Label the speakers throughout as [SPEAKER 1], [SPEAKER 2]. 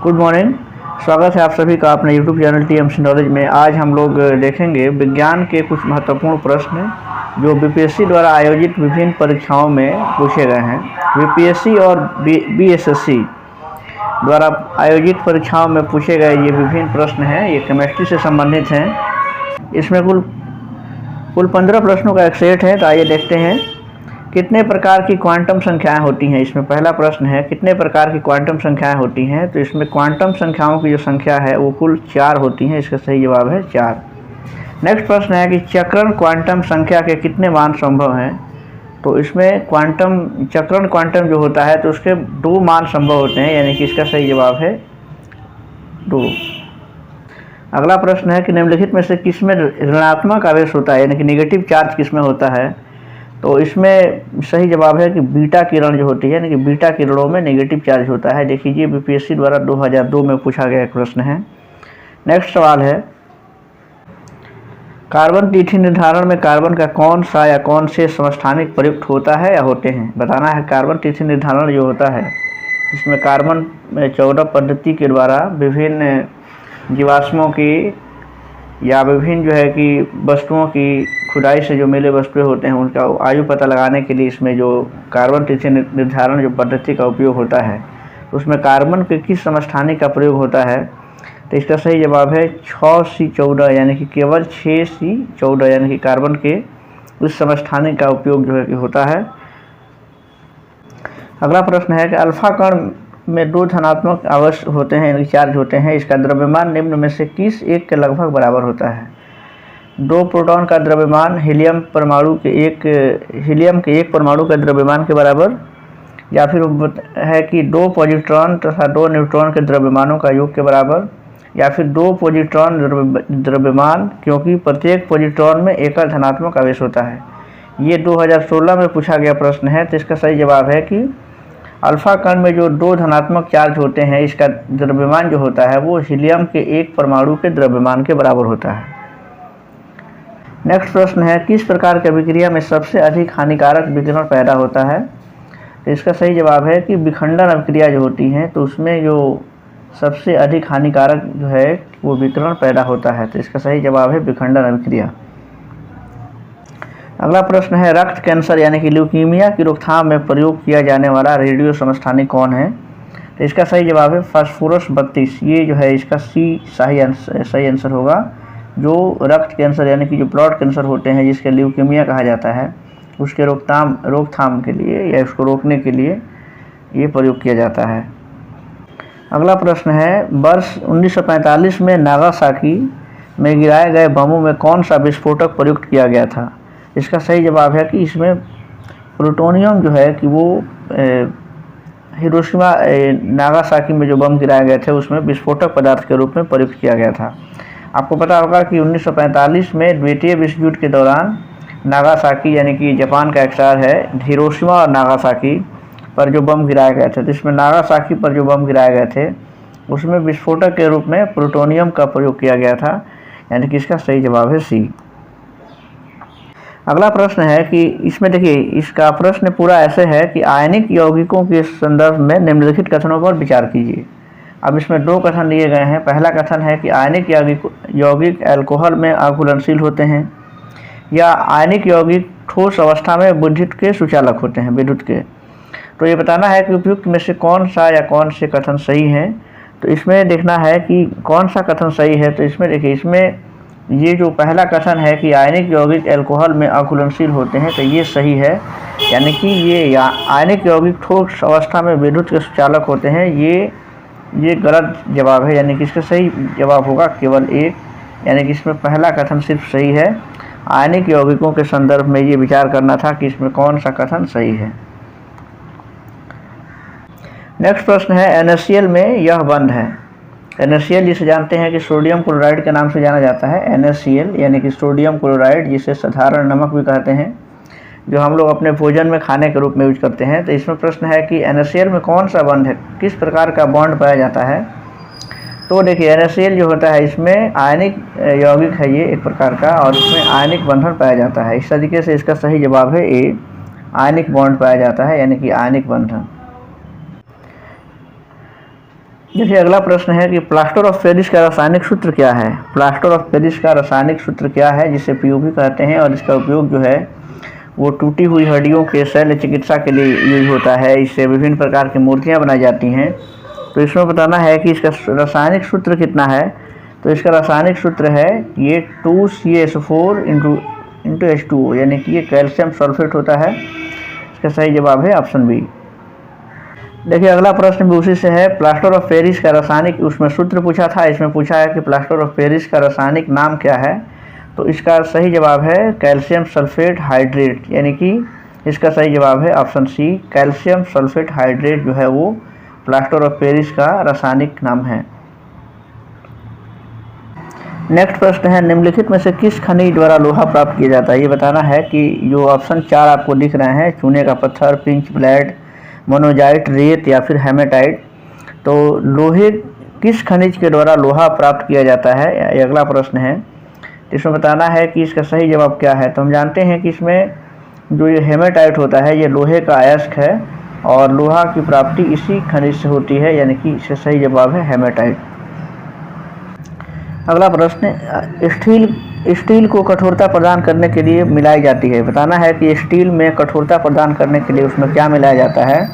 [SPEAKER 1] Good morning. स्वागत है आप सभी का अपने यूट्यूब चैनल टीएमसी नॉलेज में। आज हम लोग देखेंगे विज्ञान के कुछ महत्वपूर्ण प्रश्न जो बीपीएससी द्वारा आयोजित विभिन्न परीक्षाओं में पूछे गए हैं। बीपीएससी और बीएसएससी द्वारा आयोजित परीक्षाओं में पूछे गए ये विभिन्न प्रश्न हैं। ये केमिस्ट्री से संबंधित हैं। इसमें कुल 15 प्रश्नों का एक सेट है। तो आइए देखते हैं कितने प्रकार की क्वांटम संख्याएं होती हैं। इसमें पहला प्रश्न है कितने प्रकार की क्वांटम संख्याएं होती हैं। तो इसमें क्वांटम संख्याओं की जो संख्या है वो कुल 4 होती हैं। इसका सही जवाब है 4। नेक्स्ट प्रश्न है कि चक्रण क्वांटम संख्या के कितने मान संभव हैं। तो इसमें चक्रण क्वांटम जो होता है तो उसके 2 मान संभव होते हैं, यानी कि इसका सही जवाब है 2। अगला प्रश्न है कि निम्नलिखित में से किसमें ऋणात्मक आवेश होता है, यानी कि नेगेटिव चार्ज किसमें होता है। तो इसमें सही जवाब है कि बीटा किरण जो होती है, यानी कि बीटा किरणों में नेगेटिव चार्ज होता है। देखिए बीपीएससी द्वारा 2002 में पूछा गया एक प्रश्न है। नेक्स्ट सवाल है कार्बन तिथि निर्धारण में कार्बन का कौन सा या कौन से समस्थानिक प्रयुक्त होता है या होते हैं। बताना है कार्बन तिथि निर्धारण जो होता है इसमें कार्बन 14 पद्धति के द्वारा विभिन्न जीवाश्मों की या विभिन्न जो है कि वस्तुओं की खुदाई से जो मिले वस्तुएं होते हैं उनका आयु पता लगाने के लिए इसमें जो कार्बन तिथि निर्धारण जो पद्धति का उपयोग होता है उसमें कार्बन के किस समस्थानिक का प्रयोग होता है। तो इसका सही जवाब है 6C14, यानी कि केवल 6C14, यानी कि कार्बन के उस समस्थानिक का उपयोग जो है कि होता है। अगला प्रश्न है कि अल्फा कण में 2 धनात्मक आवेश होते हैं, यानी चार्ज होते हैं। इसका द्रव्यमान निम्न में से किस एक के लगभग बराबर होता है। 2 प्रोटॉन का द्रव्यमान हीलियम के एक परमाणु का द्रव्यमान के बराबर, या फिर है कि 2 पॉजिट्रॉन तथा 2 न्यूट्रॉन के द्रव्यमानों का योग के बराबर, या फिर 2 पॉजिट्रॉन द्रव्यमान क्योंकि प्रत्येक पॉजिट्रॉन में एकल धनात्मक आवेश होता है। ये 2016 में पूछा गया प्रश्न है। तो इसका सही जवाब है कि अल्फा कण में जो 2 धनात्मक चार्ज होते हैं इसका द्रव्यमान जो होता है वो हीलियम के एक परमाणु के द्रव्यमान के बराबर होता है। नेक्स्ट प्रश्न है किस प्रकार की अभिक्रिया में सबसे अधिक हानिकारक विकिरण पैदा होता है। तो इसका सही जवाब है कि विखंडन अभिक्रिया जो होती है तो उसमें जो सबसे अधिक हानिकारक जो है वो विकिरण पैदा होता है। तो इसका सही जवाब है विखंडन अभिक्रिया। अगला प्रश्न है रक्त कैंसर यानी कि ल्यूकीमिया की रोकथाम में प्रयोग किया जाने वाला रेडियो समस्थानिक कौन है। तो इसका सही जवाब है फास्फोरस 32। ये जो है इसका सही आंसर होगा। जो रक्त कैंसर यानी कि जो ब्लड कैंसर होते हैं जिसके ल्यूकीमिया कहा जाता है उसके रोकथाम के लिए या उसको रोकने के लिए ये प्रयोग किया जाता है। अगला प्रश्न है वर्ष 1945 में नागासाकी में गिराए गए बमों में कौन सा विस्फोटक प्रयुक्त किया गया था। इसका सही जवाब है कि इसमें प्लूटोनियम जो है कि वो हिरोशिमा नागासाकी में जो बम गिराए गए थे उसमें विस्फोटक पदार्थ के रूप में प्रयुक्त किया गया था। आपको पता होगा कि 1945 में द्वितीय विश्व युद्ध के दौरान नागासाकी यानी कि जापान का एक शहर है हिरोशिमा और नागासाकी पर जो बम गिराए गए थे, तो इसमें नागासाकी पर जो बम गिराए गए थे उसमें विस्फोटक के रूप में प्लूटोनियम का प्रयोग किया गया था, यानी कि इसका सही जवाब है सी। अगला प्रश्न है कि इसमें देखिए इसका प्रश्न पूरा ऐसे है कि आयनिक यौगिकों के संदर्भ में निम्नलिखित कथनों पर विचार कीजिए। अब इसमें 2 कथन दिए गए हैं। पहला कथन है कि आयनिक यौगिक अल्कोहल में अघुलनशील होते हैं, या आयनिक यौगिक ठोस अवस्था में विद्युत के सुचालक होते हैं, विद्युत के। तो ये बताना है कि उपयुक्त में से कौन सा या कौन से कथन सही हैं। तो इसमें देखना है कि कौन सा कथन सही है। तो इसमें देखिए इसमें ये जो पहला कथन है कि आयनिक यौगिक अल्कोहल में अघुलनशील होते हैं तो ये सही है, यानी कि ये आयनिक यौगिक ठोस अवस्था में विद्युत के सुचालक होते हैं, ये गलत जवाब है, यानी कि इसका सही जवाब होगा केवल 1, यानी कि इसमें पहला कथन सिर्फ सही है। आयनिक यौगिकों के संदर्भ में ये विचार करना था कि इसमें कौन सा कथन सही है। नेक्स्ट प्रश्न है NaCl में यह बंध है। NaCl जिसे जानते हैं कि सोडियम क्लोराइड के नाम से जाना जाता है। NaCl यानी कि सोडियम क्लोराइड जिसे साधारण नमक भी कहते हैं, जो हम लोग अपने भोजन में खाने के रूप में यूज करते हैं। तो इसमें प्रश्न है कि NaCl में कौन सा बंध है, किस प्रकार का बॉन्ड पाया जाता है। तो देखिए NaCl जो होता है इसमें आयनिक यौगिक है ये एक प्रकार का, और इसमें आयनिक बंधन पाया जाता है। इस तरीके से इसका सही जवाब है ए, आयनिक बॉन्ड पाया जाता है, यानी कि आयनिक बंधन। देखिए अगला प्रश्न है कि प्लास्टर ऑफ पेरिस का रासायनिक सूत्र क्या है। प्लास्टर ऑफ पेरिस का रासायनिक सूत्र क्या है, जिसे पीओपी कहते हैं, और इसका उपयोग जो है वो टूटी हुई हड्डियों के शल्य चिकित्सा के लिए यूज होता है। इससे विभिन्न प्रकार की मूर्तियाँ बनाई जाती हैं। तो इसमें बताना है कि इसका रासायनिक सूत्र कितना है। तो इसका रासायनिक सूत्र है ये 2CH4 इंटू H2O, यानी कि ये कैल्शियम सल्फेट होता है। इसका सही जवाब है ऑप्शन बी। देखिए अगला प्रश्न भी उसी से है। प्लास्टर ऑफ पेरिस का रासायनिक, उसमें सूत्र पूछा था, इसमें पूछा है कि प्लास्टर ऑफ पेरिस का रासायनिक नाम क्या है। तो इसका सही जवाब है कैल्शियम सल्फेट हाइड्रेट, यानी कि इसका सही जवाब है option C. Calcium sulphate hydrate जो है वो प्लास्टर ऑफ पेरिस का रासायनिक नाम है। नेक्स्ट प्रश्न है, निम्नलिखित में से किस खनिज द्वारा लोहा प्राप्त किया जाता है। ये बताना है कि जो ऑप्शन 4 आपको दिख रहे हैं, चूने का पत्थर, पिंच ब्लेड, मोनोजाइट, रेत या फिर हेमेटाइट, तो लोहे किस खनिज के द्वारा लोहा प्राप्त किया जाता है, ये अगला प्रश्न है। इसमें बताना है कि इसका सही जवाब क्या है। तो हम जानते हैं कि इसमें जो ये हेमेटाइट होता है ये लोहे का अयस्क है और लोहा की प्राप्ति इसी खनिज से होती है, यानी कि इसका सही जवाब है हेमेटाइट। अगला प्रश्न, स्टील को कठोरता प्रदान करने के लिए मिलाई जाती है। बताना है कि स्टील में कठोरता प्रदान करने के लिए उसमें क्या मिलाया जाता है,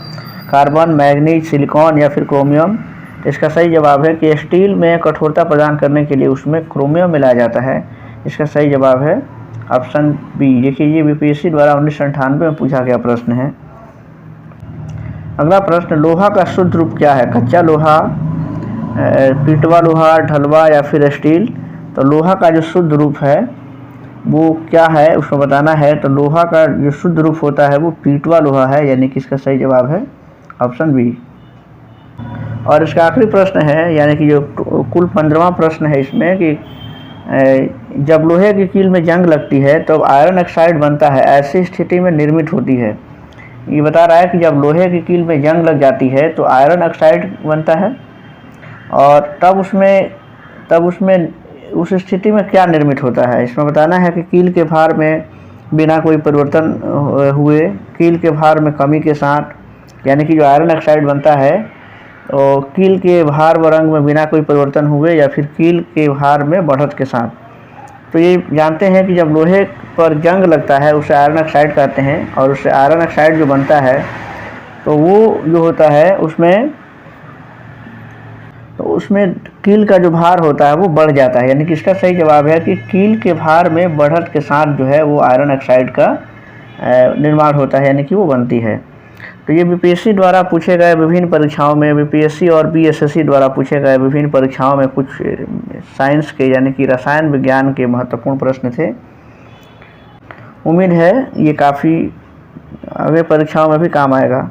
[SPEAKER 1] कार्बन, मैग्नीज, सिलिकॉन या फिर क्रोमियम। तो इसका सही जवाब है कि स्टील में कठोरता प्रदान करने के लिए उसमें क्रोमियम मिलाया जाता है। इसका सही जवाब है ऑप्शन बी। देखिए ये बीपीएससी द्वारा 1998 में पूछा गया प्रश्न है। अगला प्रश्न, लोहा का शुद्ध रूप क्या है। कच्चा लोहा, पीटवा लोहा, ढलवा या फिर स्टील। तो लोहा का जो शुद्ध रूप है वो क्या है उसको बताना है। तो लोहा का जो शुद्ध रूप होता है वो पीटवा लोहा है, यानी कि इसका सही जवाब है ऑप्शन बी। और इसका आखिरी प्रश्न है, यानी कि जो कुल 15वां प्रश्न है इसमें, कि जब लोहे की कील में जंग लगती है तो आयरन ऑक्साइड बनता है, ऐसी स्थिति में निर्मित होती है। ये बता रहा है कि जब लोहे की कील में जंग लग जाती है तो आयरन ऑक्साइड बनता है, और तब उसमें उस स्थिति में क्या निर्मित होता है। इसमें बताना है कि कील के भार में बिना कोई परिवर्तन हुए, कील के भार में कमी के साथ, यानी कि जो आयरन ऑक्साइड बनता है, और कील के भार व रंग में बिना कोई परिवर्तन हुए, या फिर कील के भार में बढ़त के साथ। तो ये जानते हैं कि जब लोहे पर जंग लगता है उसे आयरन ऑक्साइड कहते हैं, और उससे आयरन ऑक्साइड जो बनता है तो वो जो होता है उसमें कील का जो भार होता है वो बढ़ जाता है, यानी कि इसका सही जवाब है कि कील के भार में बढ़त के साथ जो है वो आयरन ऑक्साइड का निर्माण होता है, यानी कि वो बनती है। तो ये बीपीएससी द्वारा पूछे गए विभिन्न परीक्षाओं में, बीपीएससी और बीएसएससी द्वारा पूछे गए विभिन्न परीक्षाओं में कुछ साइंस के, यानी कि रसायन विज्ञान के महत्वपूर्ण प्रश्न थे। उम्मीद है ये काफ़ी आगे परीक्षाओं में भी काम आएगा।